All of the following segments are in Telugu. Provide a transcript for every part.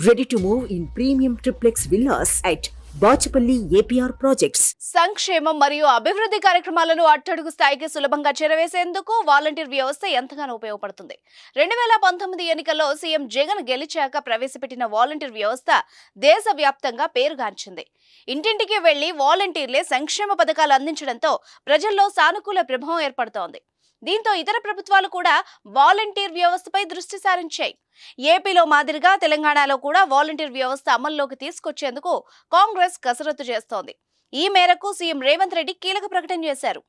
Ready to move in premium triplex villas at Bachupally APR projects. సంక్షేమం మరియు అభివృద్ధి కార్యక్రమాలను అట్టడుగు స్థాయికి సులభంగా చేరవేసేందుకు వాలంటీర్ వ్యవస్థ ఎంతగానో ఉపయోగపడుతుంది. 2019 ఎన్నికల్లో సీఎం జగన్ గెలిచాక ప్రవేశపెట్టిన వాలంటీర్ వ్యవస్థ దేశవ్యాప్తంగా పేరుగాంచింది. ఇంటింటికి వెళ్లి వాలంటీర్లే సంక్షేమ పథకాలు అందించడంతో ప్రజల్లో సానుకూల ప్రభావం ఏర్పడుతోంది. దీంతో ఇతర ప్రభుత్వాలు కూడా వాలంటీర్ వ్యవస్థపై దృష్టి సారించాయి. ఏపీలో మాదిరిగా తెలంగాణలో కూడా వాలంటీర్ వ్యవస్థ అమల్లోకి తీసుకొచ్చేందుకు కాంగ్రెస్ కసరత్తు చేస్తోంది. ఈ మేరకు సీఎం రేవంత్ రెడ్డి కీలక ప్రకటన చేశారు.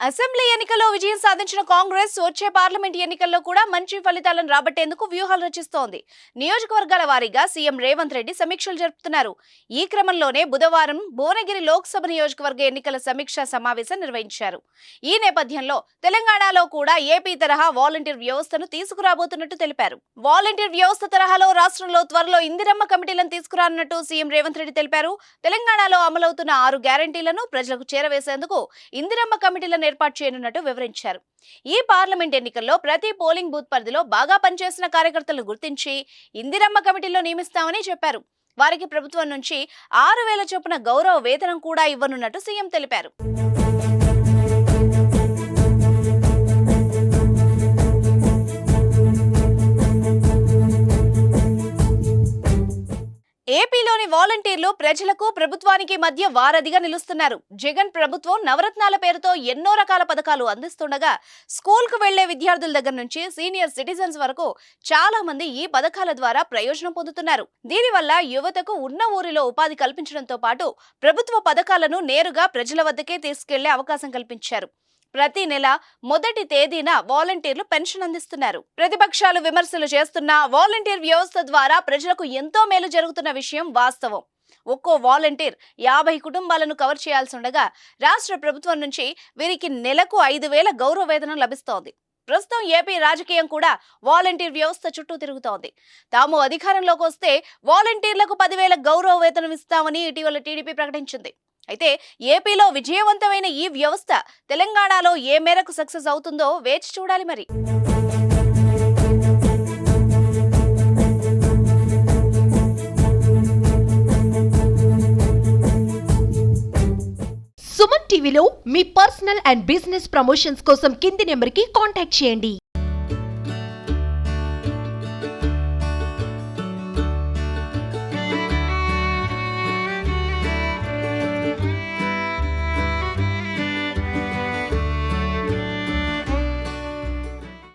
అసెంబ్లీ ఎన్నికల్లో విజయం సాధించిన కాంగ్రెస్ వచ్చే పార్లమెంట్ ఎన్నికల్లో కూడా మంచి ఫలితాలను రాబట్టేందుకు వ్యూహాలు రచిస్తోంది. నియోజకవర్గాల వారీగా సీఎం రేవంత్ రెడ్డి సమీక్షలు జరుపుతున్నారు. ఈ క్రమంలోనే బుధవారం భువనగిరి లోక్సభ నియోజకవర్గ ఎన్నికల సమీక్షా సమావేశం నిర్వహించారు. ఈ నేపథ్యంలో తెలంగాణలో కూడా ఏపీ తరహా వాలంటీర్ వ్యవస్థను తీసుకురాబోతున్నట్టు తెలిపారు. వాలంటీర్ వ్యవస్థ తరహాలో రాష్ట్రంలో త్వరలో ఇందిరమ్మ కమిటీలను తీసుకురానున్నట్టు సీఎం రేవంత్ రెడ్డి తెలిపారు. తెలంగాణలో అమలవుతున్న 6 గ్యారంటీలను ప్రజలకు చేరవేసేందుకు ఇందిరమ్మ కమిటీలను ఏర్పాటు చేయనున్నట్టు వివరించారు. ఈ పార్లమెంట్ ఎన్నికల్లో ప్రతి పోలింగ్ బూత్ పరిధిలో బాగా పనిచేసిన కార్యకర్తలను గుర్తించి ఇందిరమ్మ కమిటీలో నియమిస్తామని చెప్పారు. వారికి ప్రభుత్వం నుంచి 6,000 చొప్పున గౌరవ వేతనం కూడా ఇవ్వనున్నట్టు సీఎం తెలిపారు. ఏపీలోని వాలంటీర్లు ప్రజలకు ప్రభుత్వానికి మధ్య వారధిగా నిలుస్తున్నారు. జగన్ ప్రభుత్వం నవరత్నాల పేరుతో ఎన్నో రకాల పథకాలు అందిస్తుండగా స్కూల్ కు వెళ్లే విద్యార్థుల దగ్గర నుంచి సీనియర్ సిటిజన్స్ వరకు చాలా మంది ఈ పథకాల ద్వారా ప్రయోజనం పొందుతున్నారు. దీనివల్ల యువతకు ఉన్న ఊరిలో ఉపాధి కల్పించడంతో పాటు ప్రభుత్వ పథకాలను నేరుగా ప్రజల వద్దకే తీసుకెళ్లే అవకాశం కల్పించారు. ప్రతి నెల మొదటి తేదీన వాలంటీర్లు పెన్షన్ అందిస్తున్నారు. ప్రతిపక్షాలు విమర్శలు చేస్తున్న వాలంటీర్ వ్యవస్థ ద్వారా ప్రజలకు ఎంతో మేలు జరుగుతున్న విషయం వాస్తవం. ఒక్కో వాలంటీర్ 50 కుటుంబాలను కవర్ చేయాల్సి ఉండగా రాష్ట్ర ప్రభుత్వం నుంచి వీరికి నెలకు 5,000 గౌరవ వేతనం లభిస్తోంది. ప్రస్తుతం ఏపీ రాజకీయం కూడా వాలంటీర్ వ్యవస్థ చుట్టూ తిరుగుతోంది. తాము అధికారంలోకి వస్తే వాలంటీర్లకు 10,000 గౌరవ వేతనం ఇస్తామని ఇటీవల టీడీపీ ప్రకటించింది. అయితే ఏపీలో విజయవంతమైన ఈ వ్యవస్థ తెలంగాణలో ఏ మేరకు సక్సెస్ అవుతుందో వేచి చూడాలి మరి. సుమన్ టీవీలో మీ పర్సనల్ అండ్ బిజినెస్ ప్రమోషన్స్ కోసం కింది నెంబర్కి కాంటాక్ట్ చేయండి.